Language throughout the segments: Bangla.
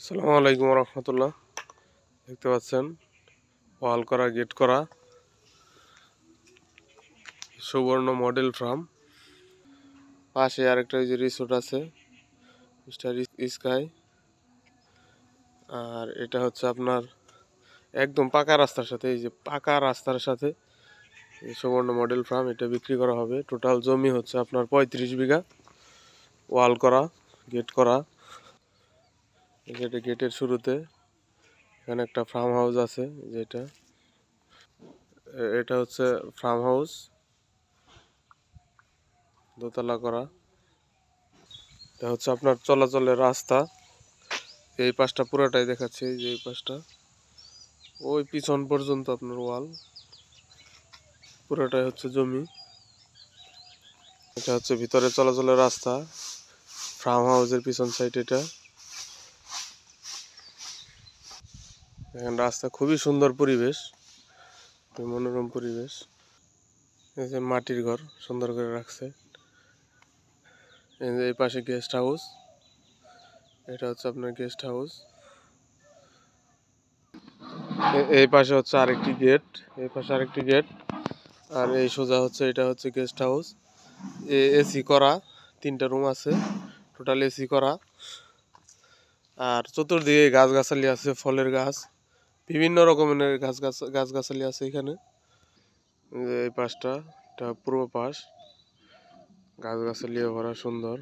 আসসালামু আলাইকুম রহমতুল্লাহ। দেখতে পাচ্ছেন ওয়াল করা, গেট করা সুবর্ণ মডেল ফার্ম। পাশে আরেকটা যে রিসোর্ট আছে, মিস্টার স্কাই। আর এটা হচ্ছে আপনার একদম পাকা রাস্তার সাথে, এই যে পাকা রাস্তার সাথে এই সুবর্ণ মডেল ফার্ম, এটা বিক্রি করা হবে। টোটাল জমি হচ্ছে আপনার 35 বিঘা, ওয়াল করা, গেট করা। এটা গেটের শুরুতে এখানে একটা ফার্ম হাউস আছে, যেটা এটা হচ্ছে ফার্ম হাউস, দোতলা করা। এটা হচ্ছে আপনার চলাচলের রাস্তা। এই পাশটা পুরোটাই দেখাচ্ছে, এই যে এই পাশটা ওই পিছন পর্যন্ত আপনার ওয়াল, পুরোটাই হচ্ছে জমি। এটা হচ্ছে ভিতরে চলাচলের রাস্তা, ফার্ম হাউসের পিছন সাইড। এটা এখানে রাস্তা, খুবই সুন্দর পরিবেশ, খুবই মনোরম পরিবেশ। এই যে মাটির ঘর সুন্দর করে রাখছে। এই যে এই পাশে গেস্ট হাউস, এটা হচ্ছে আপনার গেস্ট হাউস। এই পাশে হচ্ছে আরেকটি গেট, এই পাশে আরেকটি গেট। আর এই সোজা হচ্ছে, এটা হচ্ছে গেস্ট হাউস। এসি করা, 3টা রুম আছে, টোটাল এসি করা। আর চতুর্দিকে গাছগাছালি আছে, ফলের গাছ, বিভিন্ন রকমের গাছগাছালি আছে এখানে। এই পাশটা, এটা পূর্ব পাশ, গাছগাছালি ভরা, সুন্দর।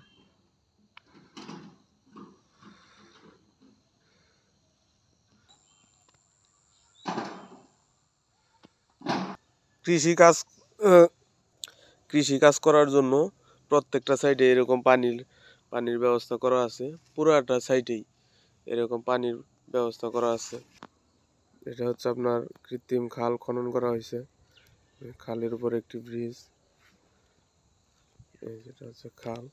কৃষি কাজ কৃষি কাজ করার জন্য প্রত্যেকটা সাইডে এরকম পানির ব্যবস্থা করা আছে। পুরাটা সাইডেই এরকম পানির ব্যবস্থা করা আছে। এটা হচ্ছে আপনার কৃত্রিম খাল খনন করা হয়েছে, খালের উপর একটি ব্রিজ। এই যেটা হচ্ছে খাল,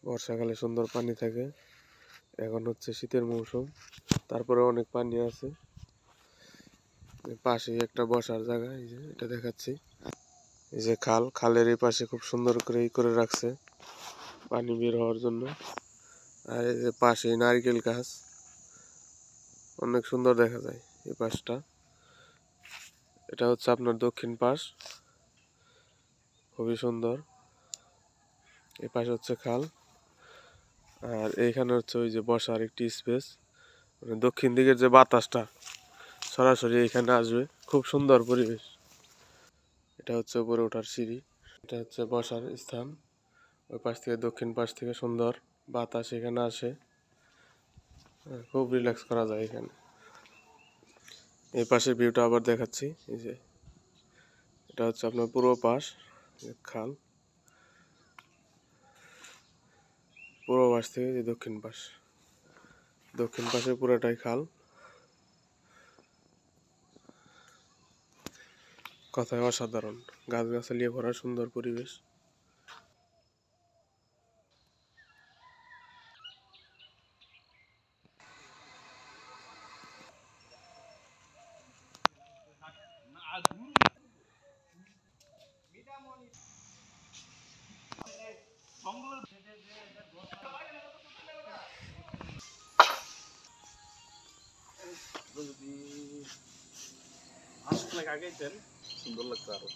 বর্ষাকালে সুন্দর পানি থাকে। এখন হচ্ছে শীতের মৌসুম, তারপরে অনেক পানি আছে। পাশেই একটা বসার জায়গা, এই যে এটা দেখাচ্ছি। এই যে খালের এই পাশে খুব সুন্দর করে করে রাখছে পানি বের হওয়ার জন্য। আর এই যে পাশেই নারকেল গাছ, অনেক সুন্দর দেখা যায় এই পাশটা। এটা হচ্ছে আপনার দক্ষিণ পাশ, খুবই সুন্দর। এই পাশে হচ্ছে খাল, আর এইখানে হচ্ছে ওই যে বসার একটি স্পেস, মানে দক্ষিণ দিকের যে বাতাসটা সরাসরি এখানে আসবে, খুব সুন্দর পরিবেশ। এটা হচ্ছে উপরে ওঠার সিঁড়ি, এটা হচ্ছে বসার স্থান। ওই পাশ থেকে, দক্ষিণ পাশ থেকে সুন্দর বাতাস এখানে আসে, খুব রিল্যাক্স করা যায় এখানে। এই পাশের ভিউটা আবার দেখাচ্ছি, এই যে এটা হচ্ছে আপনার পূর্ব পাশ, খাল। পূর্ব পাশ থেকে যে দক্ষিণ পাশ, দক্ষিণ পাশে পুরোটাই খাল। কথায় অসাধারণ, গাছগাছালি ভরা সুন্দর পরিবেশ। যদি 5 লাখ আগে দেন সুন্দর লাগতো আরো।